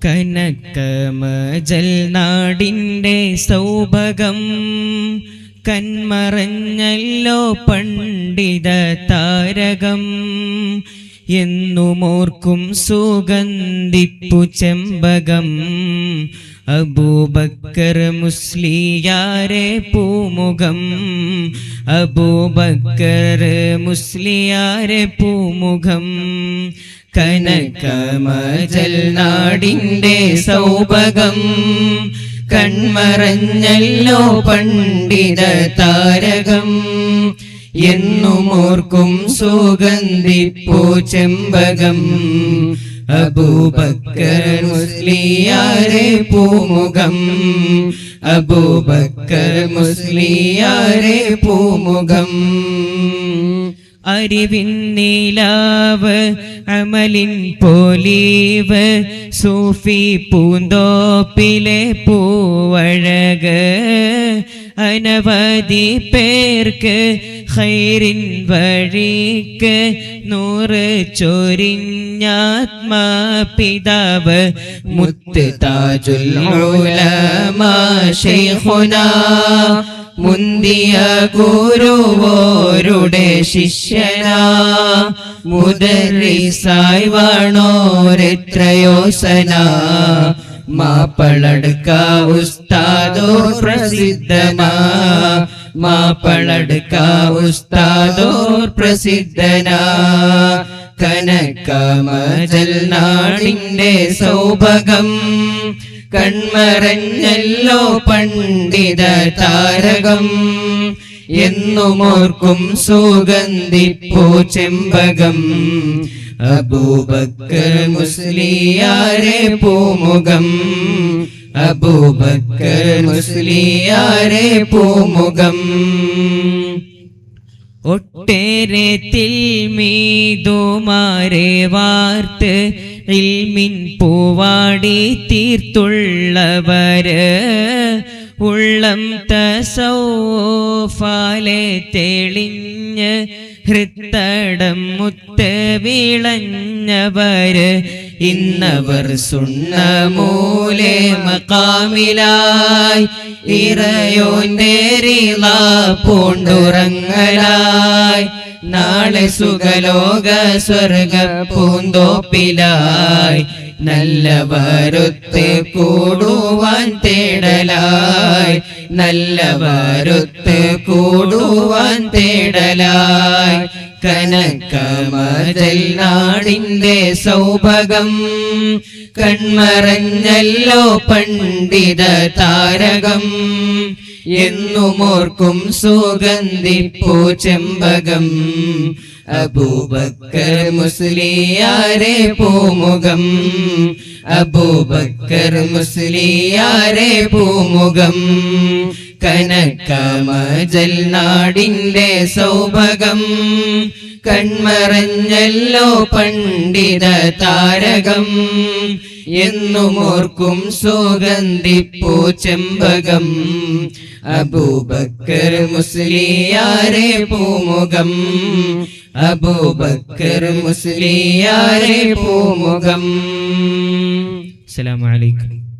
കനകമജൽ നാടിൻ്റെ സൗഭഗം കന്മറഞ്ഞല്ലോ പണ്ഡിത താരകം. എന്നുമോർക്കും സുഗന്ധിപ്പു ചെമ്പകം അബൂബക്കർ മുസ്ലിയാരെ പൂമുഖം. അബൂബക്കർ മുസ്ലിയാരെ പൂമുഖം. കനകമജൽ നാടിൻ്റെ സൗഭഗം കൺമറഞ്ഞല്ലോ പണ്ഡിത താരകം. എന്നുമോർക്കും സുഗന്ധിപ്പൂ ചെമ്പകം അബൂബക്കർ മുസ്ലിയാരെ പൂമുഖം. അബൂബക്കർ മുസ്ലിയാരെ പൂമുഖം. അറിവിൻ നീലാവ് അമലിൻ പോലീവ് സൂഫി പൂന്തോപ്പിലെ പൂവഴക്. അനവധി പേർക്ക് ഖൈറിൻ വഴിക്ക് നൂറ് ചൊരിഞ്ഞാത്മാപിതാവ് മുത്ത് താജുൽ ഉലമാ ശൈഖുനാ. മുന്തിയ ഗുരുവോരുടെ ശിഷ്യനാ മുദരിസായി വാണോരെത്രയോ സനാ. മാപ്പളടുക്ക ഉസ്താദോർ പ്രസിദ്ധനാ. മാപ്പളടുക്ക ഉസ്താദോർ പ്രസിദ്ധനാ. കനകമജൽ നാടിൻ്റെ സൗഭഗം കൺമറഞ്ഞല്ലോ പണ്ഡിത താരകം. എന്നുമോർക്കും സുഗന്ധിപ്പൂ ചെമ്പകം അബൂബക്കർ മുസ്ലിയാരെ പൂമുഖം. അബൂബക്കർ മുസ്ലിയാരെ പൂമുഖം. ഒട്ടേറെ തിൽമീദുമാരെ വാർത്ത് ഇൽമിൻ പൂവാടി തീർത്തുള്ളവര്. ഉള്ളം തസൗഫാലെ തെളിഞ്ഞ് ഹൃത്തടം മുത്ത് വിളഞ്ഞവര്. ഇന്നവർ സുന്നമൂലെ മഖാമിലായി ഇറയോന്റെ റിള പൂണ്ടുറങ്ങലായി. നാളെ സുഖലോക സ്വർഗ പൂന്തോപ്പിലായി നല്ലവരൊത്ത് കൂടുവാൻ തേടലായി. നല്ലവരൊത്ത് കൂടുവാൻ തേടലായി. കനകമജൽ നാടിൻ്റെ സൗഭഗം കൺമറഞ്ഞല്ലോ പണ്ഡിത താരകം. എന്നുമോർക്കും സുഗന്ധിപ്പൂ ചെമ്പകം അബൂബക്കർ മുസ്ലിയാരെ പൂമുഖം. അബൂബക്കർ മുസ്ലിയാരെ പൂമുഖം. കനകമജൽ നാടിൻ്റെ സൗഭഗം കൺമറഞ്ഞല്ലോ പണ്ഡിത താരകം. എന്നുമോർക്കും സുഗന്ധിപ്പൂ ചെമ്പകം അബൂബക്കർ മുസ്ലിയാരെ പൂമുഖം. അബൂബക്കർ മുസ്ലിയാരെ പൂമുഖം. അസ്സലാമു അലൈക്കും.